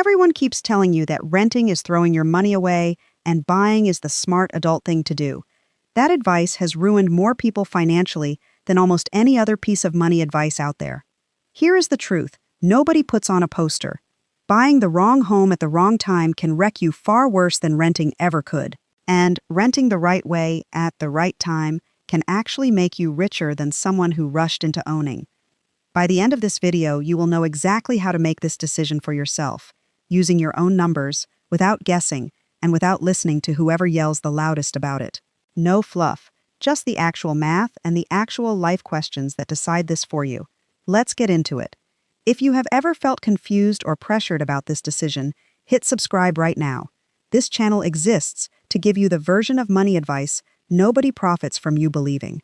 Everyone keeps telling you that renting is throwing your money away and buying is the smart adult thing to do. That advice has ruined more people financially than almost any other piece of money advice out there. Here is the truth. Nobody puts on a poster. Buying the wrong home at the wrong time can wreck you far worse than renting ever could. And renting the right way at the right time can actually make you richer than someone who rushed into owning. By the end of this video, you will know exactly how to make this decision for yourself, using your own numbers, without guessing, and without listening to whoever yells the loudest about it. No fluff, just the actual math and the actual life questions that decide this for you. Let's get into it. If you have ever felt confused or pressured about this decision, hit subscribe right now. This channel exists to give you the version of money advice nobody profits from you believing.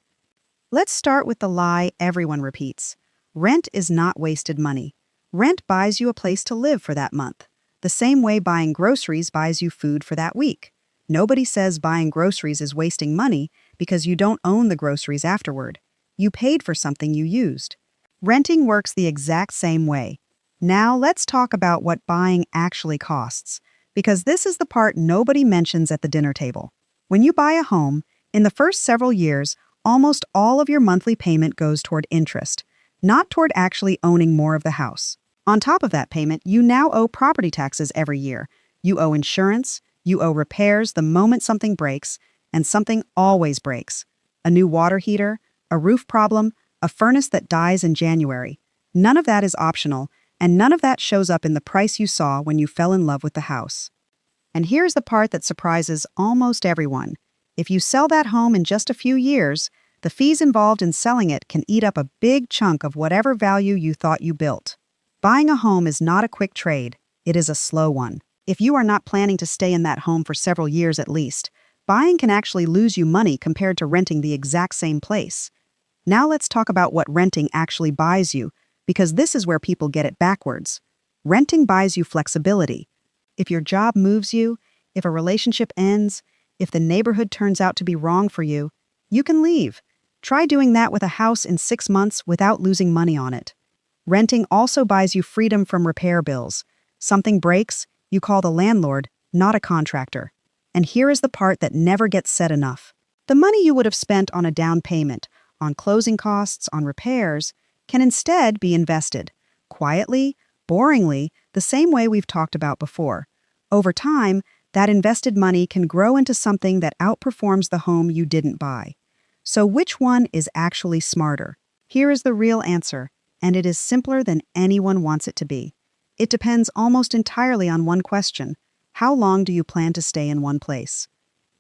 Let's start with the lie everyone repeats. Rent is not wasted money. Rent buys you a place to live for that month, the same way buying groceries buys you food for that week. Nobody says buying groceries is wasting money because you don't own the groceries afterward. You paid for something you used. Renting works the exact same way. Now let's talk about what buying actually costs, because this is the part nobody mentions at the dinner table. When you buy a home, in the first several years, almost all of your monthly payment goes toward interest, not toward actually owning more of the house. On top of that payment, you now owe property taxes every year. You owe insurance, you owe repairs the moment something breaks, and something always breaks. A new water heater, a roof problem, a furnace that dies in January. None of that is optional, and none of that shows up in the price you saw when you fell in love with the house. And here's the part that surprises almost everyone. If you sell that home in just a few years, the fees involved in selling it can eat up a big chunk of whatever value you thought you built. Buying a home is not a quick trade. It is a slow one. If you are not planning to stay in that home for several years at least, buying can actually lose you money compared to renting the exact same place. Now let's talk about what renting actually buys you, because this is where people get it backwards. Renting buys you flexibility. If your job moves you, if a relationship ends, if the neighborhood turns out to be wrong for you, you can leave. Try doing that with a house in 6 months without losing money on it. Renting also buys you freedom from repair bills. Something breaks, you call the landlord, not a contractor. And here is the part that never gets said enough. The money you would have spent on a down payment, on closing costs, on repairs, can instead be invested, quietly, boringly, the same way we've talked about before. Over time, that invested money can grow into something that outperforms the home you didn't buy. So which one is actually smarter? Here is the real answer, and it is simpler than anyone wants it to be. It depends almost entirely on one question. How long do you plan to stay in one place?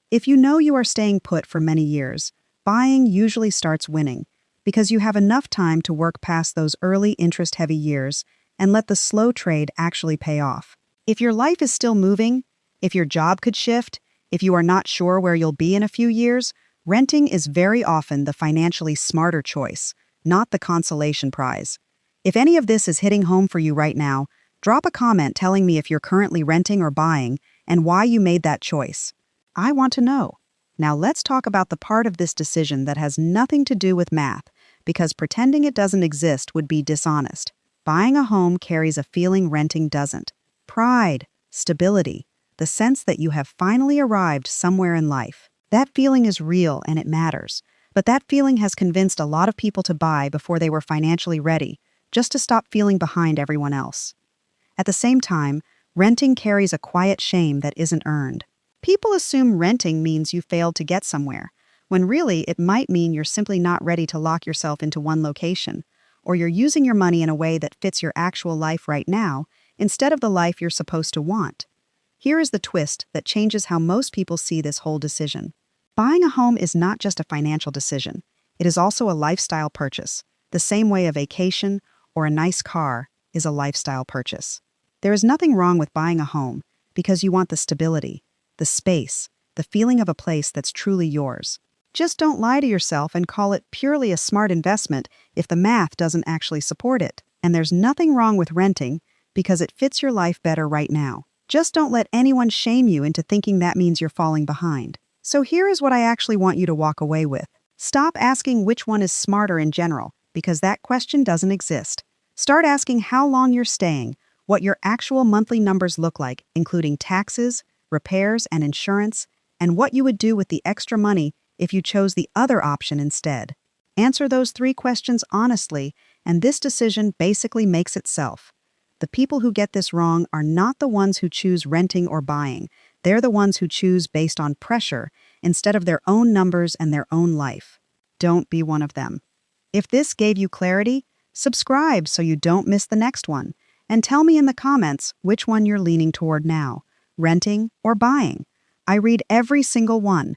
If you know you are staying put for many years, buying usually starts winning, because you have enough time to work past those early interest-heavy years and let the slow trade actually pay off. If your life is still moving, if your job could shift, if you are not sure where you'll be in a few years, renting is very often the financially smarter choice, not the consolation prize. If any of this is hitting home for you right now, drop a comment telling me if you're currently renting or buying and why you made that choice. I want to know. Now let's talk about the part of this decision that has nothing to do with math, because pretending it doesn't exist would be dishonest. Buying a home carries a feeling renting doesn't. Pride, stability, the sense that you have finally arrived somewhere in life. That feeling is real and it matters. But that feeling has convinced a lot of people to buy before they were financially ready, just to stop feeling behind everyone else. At the same time, renting carries a quiet shame that isn't earned. People assume renting means you failed to get somewhere, when really it might mean you're simply not ready to lock yourself into one location, or you're using your money in a way that fits your actual life right now, instead of the life you're supposed to want. Here is the twist that changes how most people see this whole decision. Buying a home is not just a financial decision. It is also a lifestyle purchase, the same way a vacation or a nice car is a lifestyle purchase. There is nothing wrong with buying a home because you want the stability, the space, the feeling of a place that's truly yours. Just don't lie to yourself and call it purely a smart investment if the math doesn't actually support it. And there's nothing wrong with renting because it fits your life better right now. Just don't let anyone shame you into thinking that means you're falling behind. So here is what I actually want you to walk away with. Stop asking which one is smarter in general, because that question doesn't exist. Start asking how long you're staying, what your actual monthly numbers look like, including taxes, repairs, and insurance, and what you would do with the extra money if you chose the other option instead. Answer those 3 questions honestly, and this decision basically makes itself. The people who get this wrong are not the ones who choose renting or buying. They're the ones who choose based on pressure instead of their own numbers and their own life. Don't be one of them. If this gave you clarity, subscribe so you don't miss the next one. And tell me in the comments which one you're leaning toward now, renting or buying. I read every single one,